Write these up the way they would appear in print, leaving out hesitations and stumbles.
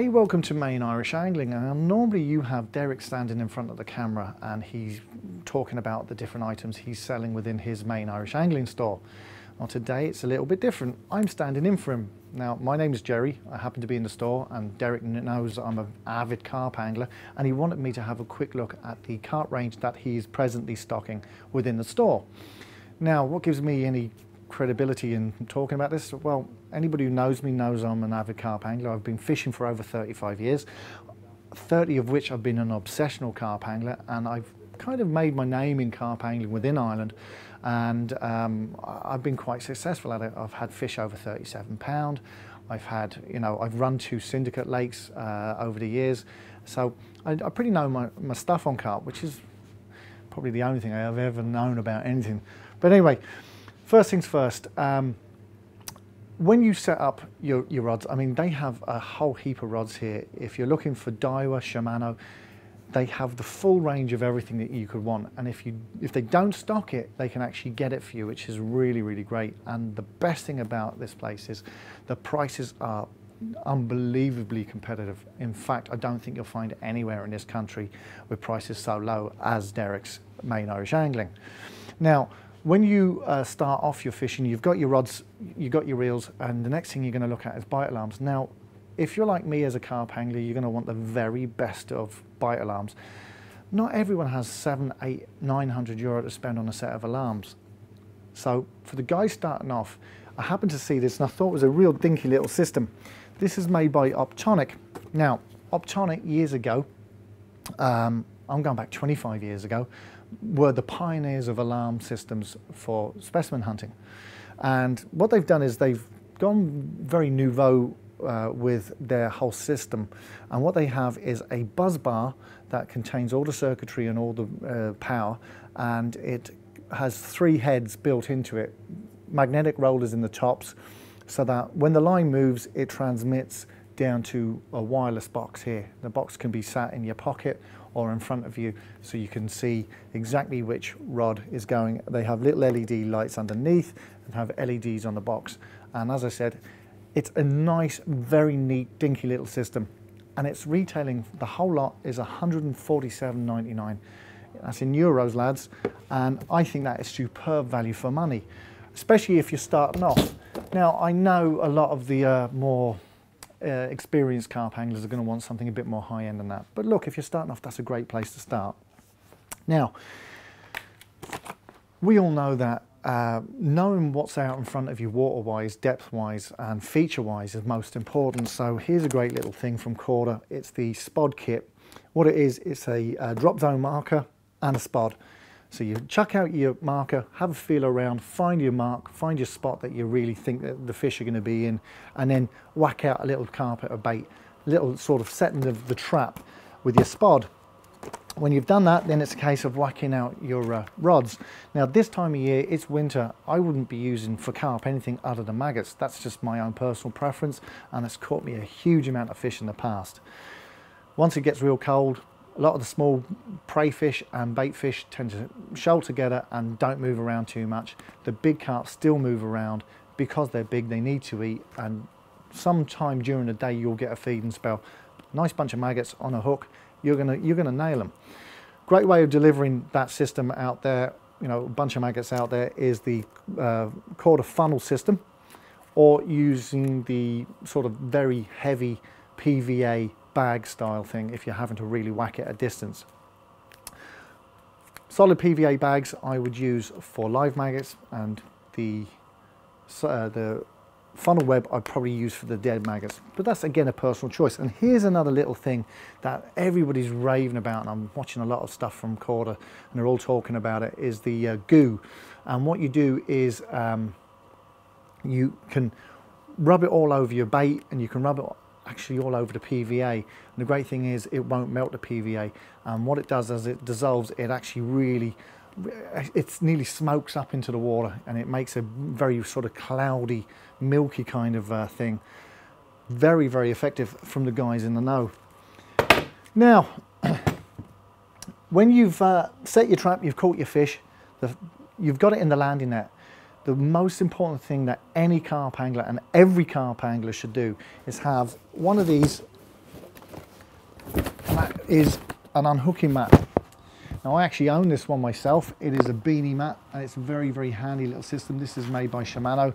Hey, welcome to Maine Irish Angling. And normally you have Derek standing in front of the camera and he's talking about the different items he's selling within his Maine Irish Angling store. Well, today it's a little bit different. I'm standing in for him. Now, my name is Jerry. I happen to be in the store and Derek knows I'm an avid carp angler and he wanted me to have a quick look at the carp range that he's presently stocking within the store. Now, what gives me any credibility in talking about this? Well, anybody who knows me knows I'm an avid carp angler. I've been fishing for over 35 years, 30 of which I've been an obsessional carp angler, and I've kind of made my name in carp angling within Ireland, and I've been quite successful at it. I've had fish over 37 pound. I've had, I've run 2 syndicate lakes over the years, so I pretty know my stuff on carp, which is probably the only thing I've ever known about anything. But anyway, first things first, when you set up your rods, I mean, they have a whole heap of rods here. If you're looking for Daiwa, Shimano, they have the full range of everything that you could want. And if they don't stock it, they can actually get it for you, which is really, really great. And the best thing about this place is the prices are unbelievably competitive. In fact, I don't think you'll find anywhere in this country with prices so low as Derek's Maine Irish Angling. Now, when you start off your fishing, you've got your rods, you've got your reels, and the next thing you're going to look at is bite alarms. Now, if you're like me as a carp angler, you're going to want the very best of bite alarms. Not everyone has 700, 800, 900 euro to spend on a set of alarms. So for the guys starting off, I happened to see this and I thought it was a real dinky little system. This is made by Optonic. Now, Optonic years ago, I'm going back 25 years ago, were the pioneers of alarm systems for specimen hunting. And what they've done is they've gone very nouveau with their whole system. And what they have is a buzz bar that contains all the circuitry and all the power, and it has 3 heads built into it, magnetic rollers in the tops, so that when the line moves, it transmits down to a wireless box here. The box can be sat in your pocket or in front of you, so you can see exactly which rod is going. They have little LED lights underneath and have LEDs on the box. And as I said, it's a nice, very neat, dinky little system. And it's retailing, the whole lot is 147.99. That's in euros, lads. And I think that is superb value for money, especially if you're starting off. Now, I know a lot of the more experienced carp anglers are going to want something a bit more high-end than that. But look, if you're starting off, that's a great place to start. Now, we all know that knowing what's out in front of you water-wise, depth-wise and feature-wise is most important. So here's a great little thing from Korda. It's the spod kit. What it is, it's a drop zone marker and a spod. So you chuck out your marker, have a feel around, find your mark, find your spot that you really think that the fish are going to be in, and then whack out a little carpet or bait, little sort of setting of the trap with your spod. When you've done that, then it's a case of whacking out your rods. Now, this time of year, it's winter. I wouldn't be using for carp anything other than maggots. That's just my own personal preference, and it's caught me a huge amount of fish in the past. Once it gets real cold, a lot of the small prey fish and bait fish tend to shoal together and don't move around too much. The big carp still move around because they're big, they need to eat, and sometime during the day you'll get a feeding spell. Nice bunch of maggots on a hook, you're gonna nail them. Great way of delivering that system out there, a bunch of maggots out there, is the Korda funnel system, or using the sort of very heavy PVA bag style thing if you're having to really whack it at distance. Solid PVA bags I would use for live maggots, and the funnel web I'd probably use for the dead maggots, but that's again a personal choice. And here's another little thing that everybody's raving about, and I'm watching a lot of stuff from Korda and they're all talking about it, is the goo. And what you do is you can rub it all over your bait, and you can rub it actually all over the PVA. And the great thing is it won't melt the PVA, and what it does as it dissolves, it actually really, it nearly smokes up into the water, and it makes a very sort of cloudy, milky kind of thing. Very, very effective from the guys in the know. Now, when you've set your trap, you've caught your fish, you've got it in the landing net. The most important thing that any carp angler and every carp angler should do is have one of these that is an unhooking mat. Now I actually own this one myself. It is a beanie mat and it's a very, very handy little system. This is made by Shimano.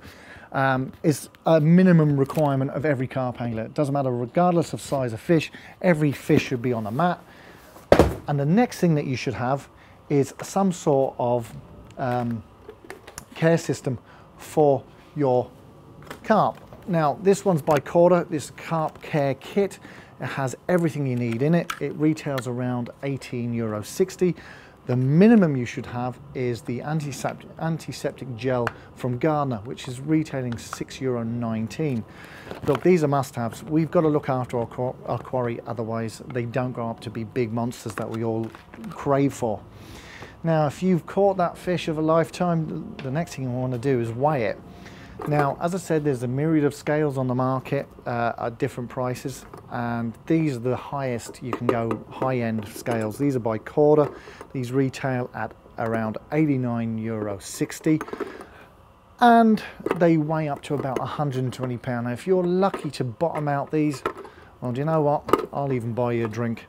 It's a minimum requirement of every carp angler. It doesn't matter, regardless of size of fish, every fish should be on a mat. And the next thing that you should have is some sort of care system for your carp. Now this one's by Corda, this Carp Care Kit. It has everything you need in it. It retails around €18.60. The minimum you should have is the antiseptic gel from Gardner, which is retailing €6.19. Look, these are must-haves. We've got to look after our quarry, otherwise they don't grow up to be big monsters that we all crave for. Now, if you've caught that fish of a lifetime, the next thing you want to do is weigh it. Now, as I said, there's a myriad of scales on the market at different prices, and these are the highest you can go, high-end scales. These are by Corda. These retail at around €89.60, and they weigh up to about £120. Now, if you're lucky to bottom out these, well, do you know what? I'll even buy you a drink.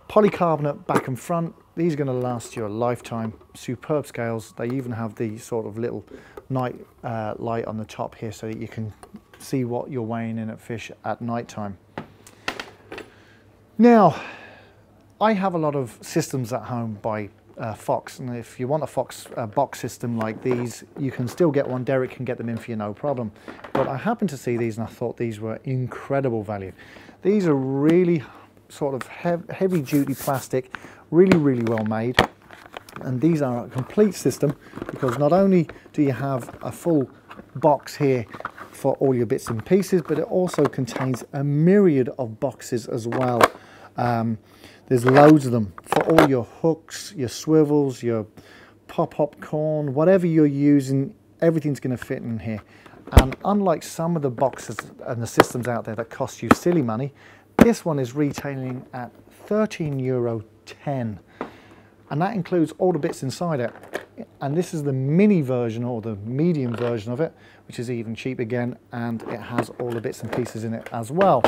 Polycarbonate back and front. These are going to last you a lifetime. Superb scales. They even have the sort of little night light on the top here so that you can see what you're weighing in at fish at night time. Now, I have a lot of systems at home by Fox, and if you want a Fox box system like these, you can still get one. Derek can get them in for you, no problem. But I happened to see these and I thought these were incredible value. These are really sort of heavy duty plastic, really, really well made. And these are a complete system, because not only do you have a full box here for all your bits and pieces, but it also contains a myriad of boxes as well. There's loads of them for all your hooks, your swivels, your pop-up corn, whatever you're using, everything's going to fit in here. And unlike some of the boxes and the systems out there that cost you silly money, this one is retailing at €13.10. And that includes all the bits inside it. And this is the mini version, or the medium version of it, which is even cheap again, and it has all the bits and pieces in it as well.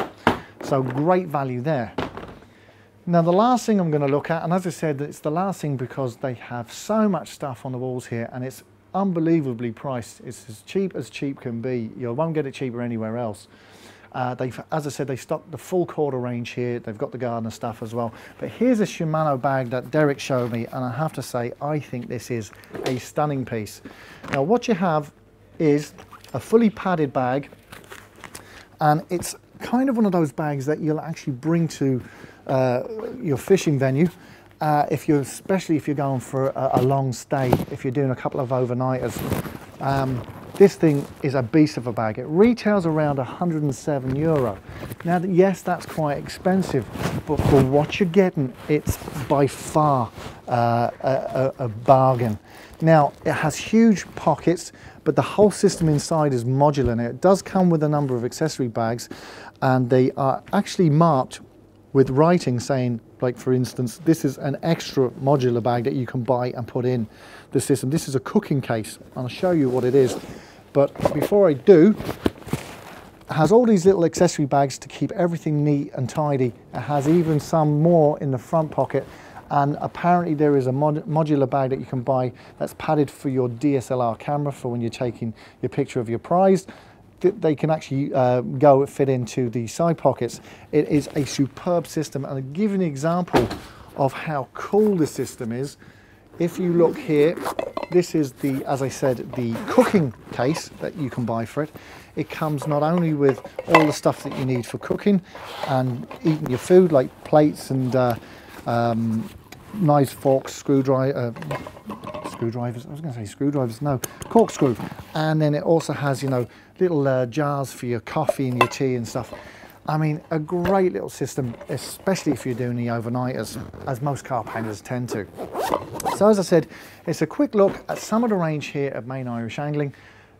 So great value there. Now the last thing I'm going to look at, and as I said, it's the last thing because they have so much stuff on the walls here and it's unbelievably priced. It's as cheap can be. You won't get it cheaper anywhere else. As I said, they stock the full Corda range here. They've got the Gardner stuff as well. But here's a Shimano bag that Derek showed me, and I have to say, I think this is a stunning piece. Now, what you have is a fully padded bag, and it's kind of one of those bags that you'll actually bring to your fishing venue, especially if you're going for a long stay, if you're doing a couple of overnighters. This thing is a beast of a bag. It retails around €107. Now, yes, that's quite expensive, but for what you're getting, it's by far a bargain. Now, it has huge pockets, but the whole system inside is modular. Now, it does come with a number of accessory bags, and they are actually marked with writing saying, like for instance, this is an extra modular bag that you can buy and put in the system. This is a cooking case. I'll show you what it is. But before I do, it has all these little accessory bags to keep everything neat and tidy. It has even some more in the front pocket. And apparently there is a modular bag that you can buy that's padded for your DSLR camera for when you're taking your picture of your prize. They can actually fit into the side pockets. It is a superb system, and I'll give you an example of how cool the system is. If you look here, this is the, as I said, the cooking case that you can buy for it. It comes not only with all the stuff that you need for cooking and eating your food, like plates and knives, forks, screwdrivers, I was going to say screwdrivers, no, corkscrew. And then it also has, you know, little jars for your coffee and your tea and stuff. I mean, a great little system, especially if you're doing the overnighters, as most carp anglers tend to. So as I said, it's a quick look at some of the range here at Main Irish Angling.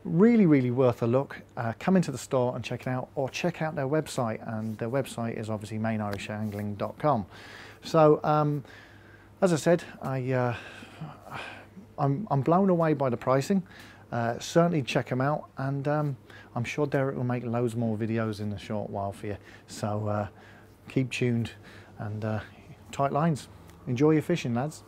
Really, really worth a look. Come into the store and check it out, or check out their website, and their website is obviously mainirishangling.com. So, as I said, I'm blown away by the pricing. Certainly check them out, and I'm sure Derek will make loads more videos in a short while for you. So keep tuned. and tight lines. Enjoy your fishing, lads.